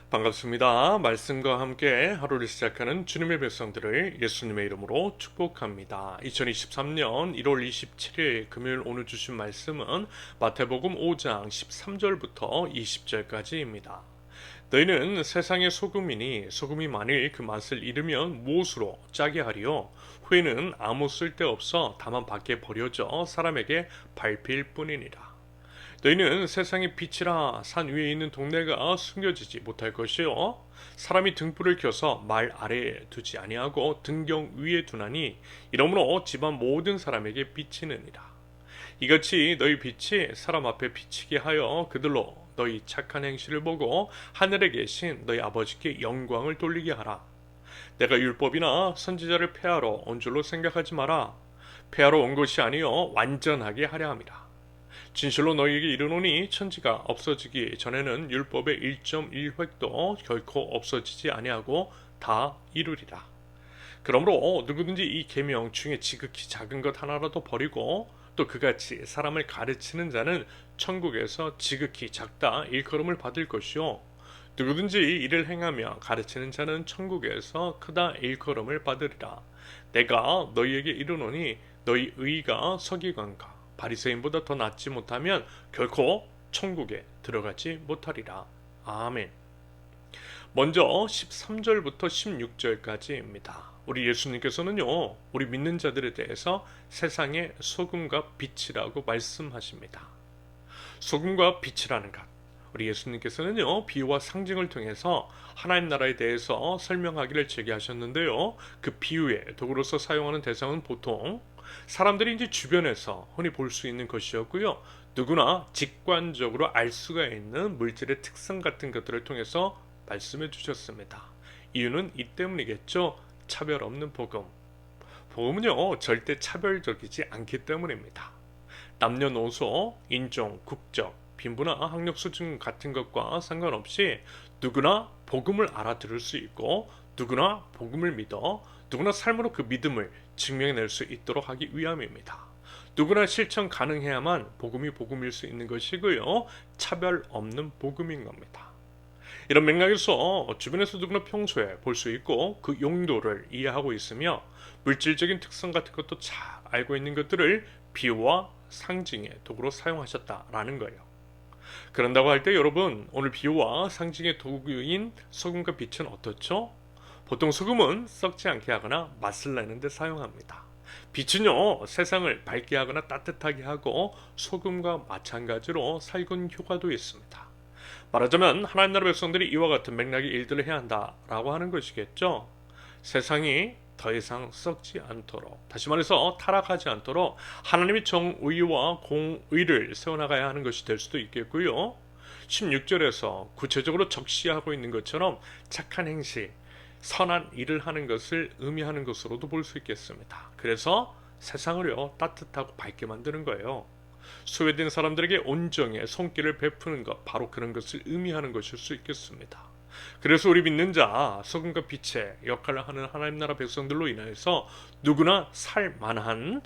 반갑습니다. 말씀과 함께 하루를 시작하는 주님의 백성들을 예수님의 이름으로 축복합니다. 2023년 1월 27일 금요일 오늘 주신 말씀은 마태복음 5장 13절부터 20절까지입니다. 너희는 세상의 소금이니 소금이 만일 그 맛을 잃으면 무엇으로 짜게 하리요? 후에는 아무 쓸데없어 다만 밖에 버려져 사람에게 밟힐 뿐이니라. 너희는 세상의 빛이라. 산 위에 있는 동네가 숨겨지지 못할 것이요 사람이 등불을 켜서 말 아래에 두지 아니하고 등경 위에 두나니 이러므로 집안 모든 사람에게 비치느니라. 이같이 너희 빛이 사람 앞에 비치게 하여 그들로 너희 착한 행실을 보고 하늘에 계신 너희 아버지께 영광을 돌리게 하라. 내가 율법이나 선지자를 폐하러 온 줄로 생각하지 마라. 폐하러 온 것이 아니요 완전하게 하려 함이라. 진실로 너희에게 이르노니 천지가 없어지기 전에는 율법의 1.1획도 결코 없어지지 아니하고 다 이루리라. 그러므로 누구든지 이 계명 중에 지극히 작은 것 하나라도 버리고 또 그같이 사람을 가르치는 자는 천국에서 지극히 작다 일컬음을 받을 것이요 누구든지 이를 행하며 가르치는 자는 천국에서 크다 일컬음을 받으리라. 내가 너희에게 이르노니 너희 의가 서기관과 바리새인보다 더 낫지 못하면 결코 천국에 들어가지 못하리라. 아멘. 먼저 13절부터 16절까지입니다. 우리 예수님께서는요, 우리 믿는 자들에 대해서 세상의 소금과 빛이라고 말씀하십니다. 소금과 빛이라는 것. 우리 예수님께서는요, 비유와 상징을 통해서 하나님 나라에 대해서 설명하기를 제기하셨는데요. 그 비유의 도구로서 사용하는 대상은 보통 사람들이 이제 주변에서 흔히 볼 수 있는 것이었고요. 누구나 직관적으로 알 수가 있는 물질의 특성 같은 것들을 통해서 말씀해 주셨습니다. 이유는 이 때문이겠죠. 차별 없는 복음. 복음은요, 절대 차별적이지 않기 때문입니다. 남녀노소, 인종, 국적, 빈부나 학력 수준 같은 것과 상관없이 누구나 복음을 알아들을 수 있고 누구나 복음을 믿어 누구나 삶으로 그 믿음을 증명해낼 수 있도록 하기 위함입니다. 누구나 실천 가능해야만 복음이 복음일 수 있는 것이고요. 차별 없는 복음인 겁니다. 이런 맥락에서 주변에서 누구나 평소에 볼 수 있고 그 용도를 이해하고 있으며 물질적인 특성 같은 것도 잘 알고 있는 것들을 비유와 상징의 도구로 사용하셨다라는 거예요. 그런다고 할 때 여러분, 오늘 비유와 상징의 도구인 소금과 빛은 어떻죠? 보통 소금은 썩지 않게 하거나 맛을 내는 데 사용합니다. 빛은요, 세상을 밝게 하거나 따뜻하게 하고 소금과 마찬가지로 살균 효과도 있습니다. 말하자면 하나님 나라 백성들이 이와 같은 맥락의 일들을 해야 한다라고 하는 것이겠죠. 세상이 더 이상 썩지 않도록, 다시 말해서 타락하지 않도록 하나님의 정의와 공의를 세워나가야 하는 것이 될 수도 있겠고요. 16절에서 구체적으로 적시하고 있는 것처럼 착한 행실, 선한 일을 하는 것을 의미하는 것으로도 볼 수 있겠습니다. 그래서 세상을요, 따뜻하고 밝게 만드는 거예요. 소외된 사람들에게 온정의 손길을 베푸는 것, 바로 그런 것을 의미하는 것일 수 있겠습니다. 그래서 우리 믿는 자, 소금과 빛의 역할을 하는 하나님 나라 백성들로 인해서 누구나 살만한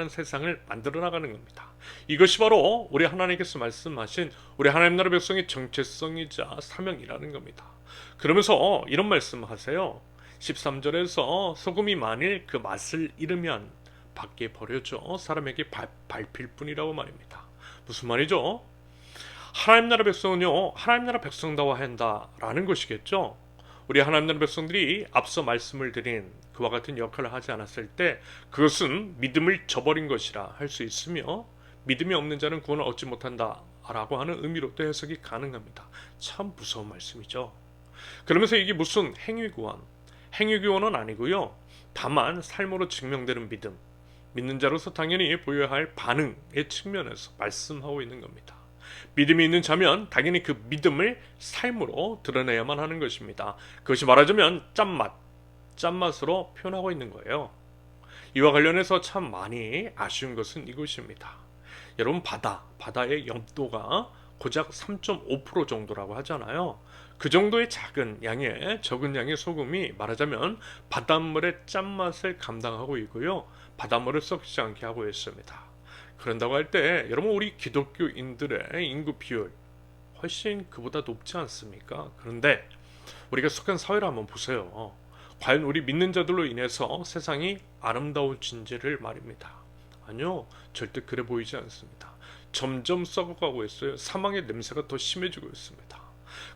세상을 만들어 나가는 겁니다. 이것이 바로 우리 하나님께서 말씀하신 우리 하나님 나라 백성의 정체성이자 사명이라는 겁니다. 그러면서 이런 말씀하세요. 13절에서 소금이 만일 그 맛을 잃으면 밖에 버려져 사람에게 밟힐 뿐이라고 말입니다. 무슨 말이죠? 하나님 나라 백성은요, 하나님 나라 백성다워야 한다라는 것이겠죠. 우리 하나님 나라 백성들이 앞서 말씀을 드린 그와 같은 역할을 하지 않았을 때 그것은 믿음을 저버린 것이라 할 수 있으며 믿음이 없는 자는 구원을 얻지 못한다 라고 하는 의미로도 해석이 가능합니다. 참 무서운 말씀이죠. 그러면서 이게 무슨 행위구원은 아니고요. 다만 삶으로 증명되는 믿음, 믿는 자로서 당연히 보여야 할 반응의 측면에서 말씀하고 있는 겁니다. 믿음이 있는 자면 당연히 그 믿음을 삶으로 드러내야만 하는 것입니다. 그것이 말하자면 짠맛으로 표현하고 있는 거예요. 이와 관련해서 참 많이 아쉬운 것은 이것입니다. 여러분, 바다의 염도가 고작 3.5% 정도라고 하잖아요. 그 정도의 적은 양의 소금이 말하자면 바닷물의 짠맛을 감당하고 있고요. 바닷물을 썩지 않게 하고 있습니다. 그런다고 할 때 여러분, 우리 기독교인들의 인구 비율 훨씬 그보다 높지 않습니까? 그런데 우리가 속한 사회를 한번 보세요. 과연 우리 믿는 자들로 인해서 세상이 아름다워진지를 말입니다. 아니요, 절대 그래 보이지 않습니다. 점점 썩어가고 있어요. 사망의 냄새가 더 심해지고 있습니다.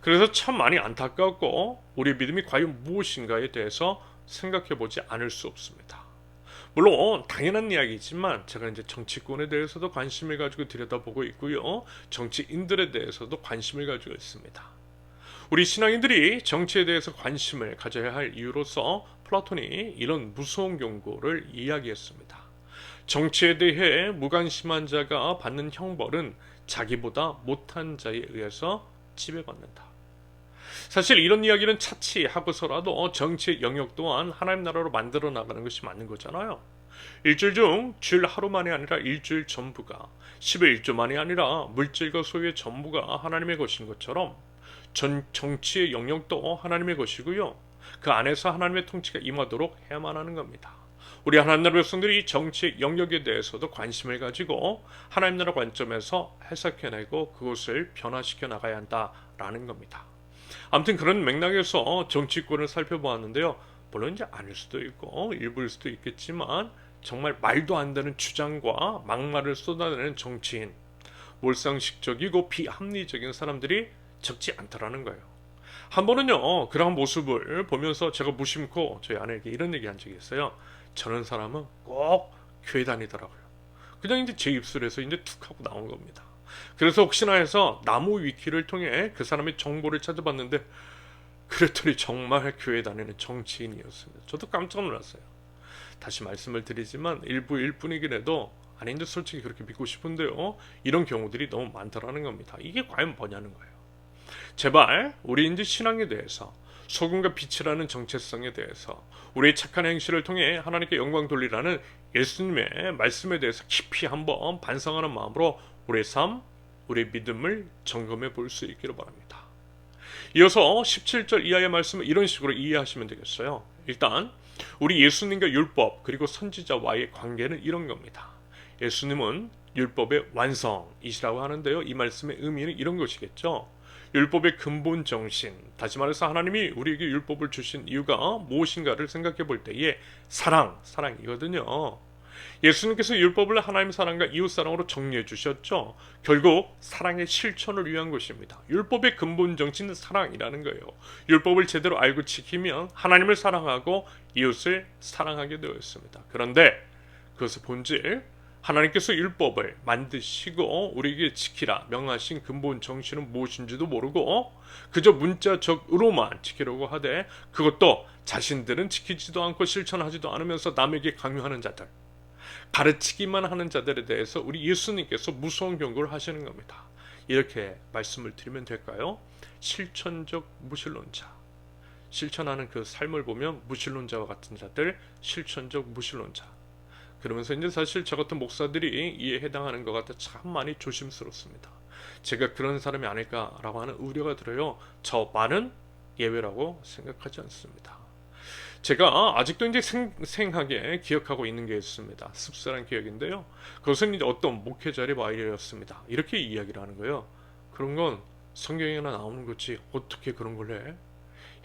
그래서 참 많이 안타깝고 우리 믿음이 과연 무엇인가에 대해서 생각해 보지 않을 수 없습니다. 물론 당연한 이야기지만 제가 이제 정치권에 대해서도 관심을 가지고 들여다보고 있고요. 정치인들에 대해서도 관심을 가지고 있습니다. 우리 신앙인들이 정치에 대해서 관심을 가져야 할 이유로서 플라톤이 이런 무서운 경고를 이야기했습니다. 정치에 대해 무관심한 자가 받는 형벌은 자기보다 못한 자에 의해서 지배받는다. 사실 이런 이야기는 차치하고서라도 정치의 영역 또한 하나님 나라로 만들어 나가는 것이 맞는 거잖아요. 일주일 중 주일 하루만이 아니라 일주일 전부가, 10의 1조만이 아니라 물질과 소유의 전부가 하나님의 것인 것처럼 정치의 영역도 하나님의 것이고요. 그 안에서 하나님의 통치가 임하도록 해야만 하는 겁니다. 우리 하나님 나라 백성들이 정치의 영역에 대해서도 관심을 가지고 하나님 나라 관점에서 해석해내고 그것을 변화시켜 나가야 한다라는 겁니다. 아무튼 그런 맥락에서 정치권을 살펴보았는데요. 물론 이제 아닐 수도 있고 일부일 수도 있겠지만 정말 말도 안 되는 주장과 막말을 쏟아내는 정치인, 몰상식적이고 비합리적인 사람들이 적지 않더라는 거예요. 한 번은요, 그런 모습을 보면서 제가 무심코 저희 아내에게 이런 얘기 한 적이 있어요. 저런 사람은 꼭 교회 다니더라고요. 그냥 이제 제 입술에서 이제 툭 하고 나온 겁니다. 그래서 혹시나 해서 나무 위키를 통해 그 사람의 정보를 찾아봤는데 그랬더니 정말 교회 다니는 정치인이었습니다. 저도 깜짝 놀랐어요. 다시 말씀을 드리지만 일부일 뿐이긴 해도 아닌데 솔직히 그렇게 믿고 싶은데요. 이런 경우들이 너무 많더라는 겁니다. 이게 과연 뭐냐는 거예요. 제발 우리 이제 신앙에 대해서 소금과 빛이라는 정체성에 대해서 우리의 착한 행실을 통해 하나님께 영광 돌리라는 예수님의 말씀에 대해서 깊이 한번 반성하는 마음으로 우리의 삶, 우리의 믿음을 점검해 볼 수 있기를 바랍니다. 이어서 17절 이하의 말씀을 이런 식으로 이해하시면 되겠어요. 일단 우리 예수님과 율법 그리고 선지자와의 관계는 이런 겁니다. 예수님은 율법의 완성이시라고 하는데요. 이 말씀의 의미는 이런 것이겠죠. 율법의 근본 정신, 다시 말해서 하나님이 우리에게 율법을 주신 이유가 무엇인가를 생각해 볼 때에 사랑이거든요. 예수님께서 율법을 하나님 사랑과 이웃 사랑으로 정리해 주셨죠. 결국 사랑의 실천을 위한 것입니다. 율법의 근본 정신은 사랑이라는 거예요. 율법을 제대로 알고 지키면 하나님을 사랑하고 이웃을 사랑하게 되었습니다. 그런데 그것의 본질, 하나님께서 율법을 만드시고 우리에게 지키라 명하신 근본 정신은 무엇인지도 모르고 그저 문자적으로만 지키려고 하되 그것도 자신들은 지키지도 않고 실천하지도 않으면서 남에게 강요하는 자들, 가르치기만 하는 자들에 대해서 우리 예수님께서 무서운 경고를 하시는 겁니다. 이렇게 말씀을 드리면 될까요? 실천적 무신론자, 실천하는 그 삶을 보면 무신론자와 같은 자들, 실천적 무신론자. 그러면서 이제 사실 저 같은 목사들이 이에 해당하는 것 같아 참 많이 조심스럽습니다. 제가 그런 사람이 아닐까라고 하는 우려가 들어요. 저 말은 예외라고 생각하지 않습니다. 제가 아직도 이제 생생하게 기억하고 있는 게 있습니다. 씁쓸한 기억인데요. 그것은 이제 어떤 목회자의 말이었습니다. 이렇게 이야기를 하는 거예요. 그런 건 성경에나 나오는 거지 어떻게 그런 걸 해?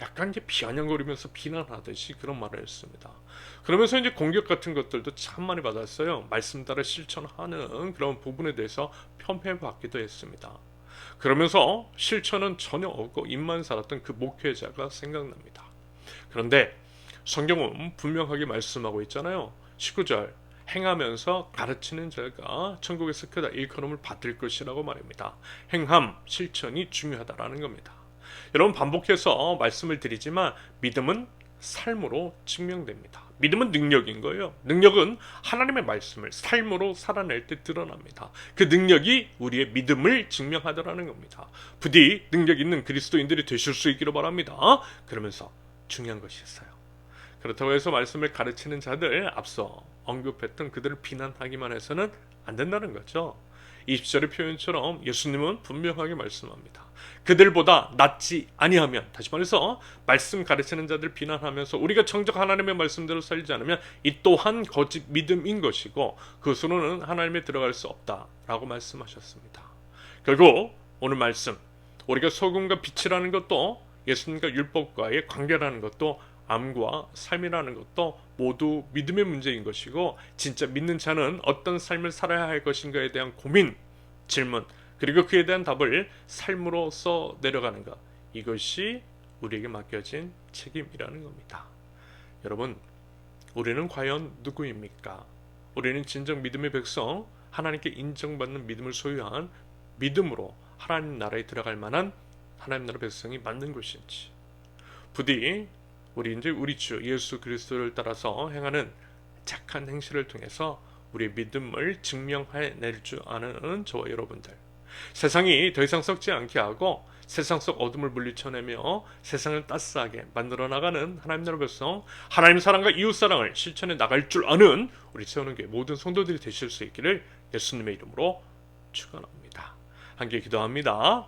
약간 이제 비아냥거리면서 비난하듯이 그런 말을 했습니다. 그러면서 이제 공격 같은 것들도 참 많이 받았어요. 말씀 따라 실천하는 그런 부분에 대해서 편애받기도 했습니다. 그러면서 실천은 전혀 없고 입만 살았던 그 목회자가 생각납니다. 그런데 성경은 분명하게 말씀하고 있잖아요. 19절 행하면서 가르치는 자가 천국에서 크다 일컬음을 받을 것이라고 말입니다. 행함, 실천이 중요하다라는 겁니다. 여러분 반복해서 말씀을 드리지만 믿음은 삶으로 증명됩니다. 믿음은 능력인 거예요. 능력은 하나님의 말씀을 삶으로 살아낼 때 드러납니다. 그 능력이 우리의 믿음을 증명하더라는 겁니다. 부디 능력 있는 그리스도인들이 되실 수 있기를 바랍니다. 그러면서 중요한 것이 있어요. 그렇다고 해서 말씀을 가르치는 자들, 앞서 언급했던 그들을 비난하기만 해서는 안 된다는 거죠. 20절의 표현처럼 예수님은 분명하게 말씀합니다. 그들보다 낫지 아니하면, 다시 말해서 말씀 가르치는 자들 비난하면서 우리가 정작 하나님의 말씀대로 살지 않으면 이 또한 거짓 믿음인 것이고 그것으로는 하나님에 들어갈 수 없다라고 말씀하셨습니다. 결국 오늘 말씀 우리가 소금과 빛이라는 것도 예수님과 율법과의 관계라는 것도 암과 삶이라는 것도 모두 믿음의 문제인 것이고 진짜 믿는 자는 어떤 삶을 살아야 할 것인가에 대한 고민, 질문 그리고 그에 대한 답을 삶으로써 내려가는 것 이것이 우리에게 맡겨진 책임이라는 겁니다. 여러분 우리는 과연 누구입니까? 우리는 진정 믿음의 백성 하나님께 인정받는 믿음을 소유한 믿음으로 하나님 나라에 들어갈 만한 하나님 나라 백성이 맞는 것인지 부디 우리 주 예수 그리스도를 따라서 행하는 착한 행실을 통해서 우리의 믿음을 증명해낼 줄 아는 저와 여러분들 세상이 더 이상 썩지 않게 하고 세상 속 어둠을 물리쳐내며 세상을 따스하게 만들어 나가는 하나님 나라 백성 하나님 사랑과 이웃 사랑을 실천해 나갈 줄 아는 우리 세우는교회 모든 성도들이 되실 수 있기를 예수님의 이름으로 축원합니다. 함께 기도합니다.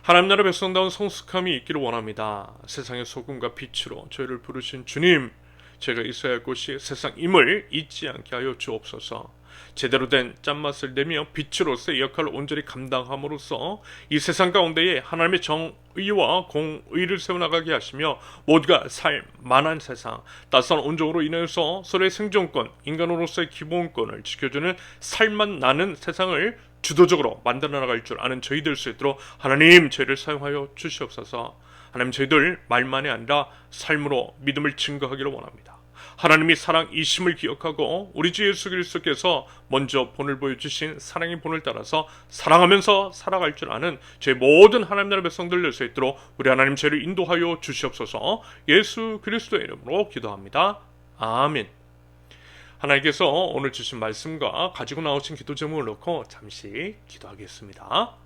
하나님 나라 백성다운 성숙함이 있기를 원합니다. 세상의 소금과 빛으로 저희를 부르신 주님 제가 있어야 할 곳이 세상임을 잊지 않게 하여 주옵소서. 제대로 된 짠맛을 내며 빛으로서의 역할을 온전히 감당함으로써 이 세상 가운데에 하나님의 정의와 공의를 세워나가게 하시며 모두가 살만한 세상 따스한 온정으로 인하여서 서로의 생존권 인간으로서의 기본권을 지켜주는 살맛 나는 세상을 주도적으로 만들어 나갈 줄 아는 저희 될 수 있도록 하나님 저희를 사용하여 주시옵소서. 하나님 저희들 말만이 아니라 삶으로 믿음을 증거하기를 원합니다. 하나님이 사랑이심을 기억하고 우리 주 예수 그리스도께서 먼저 본을 보여주신 사랑의 본을 따라서 사랑하면서 살아갈 줄 아는 저희 모든 하나님 나라 백성들 될 수 있도록 우리 하나님 저희를 인도하여 주시옵소서. 예수 그리스도의 이름으로 기도합니다. 아멘. 하나님께서 오늘 주신 말씀과 가지고 나오신 기도 제목을 놓고 잠시 기도하겠습니다.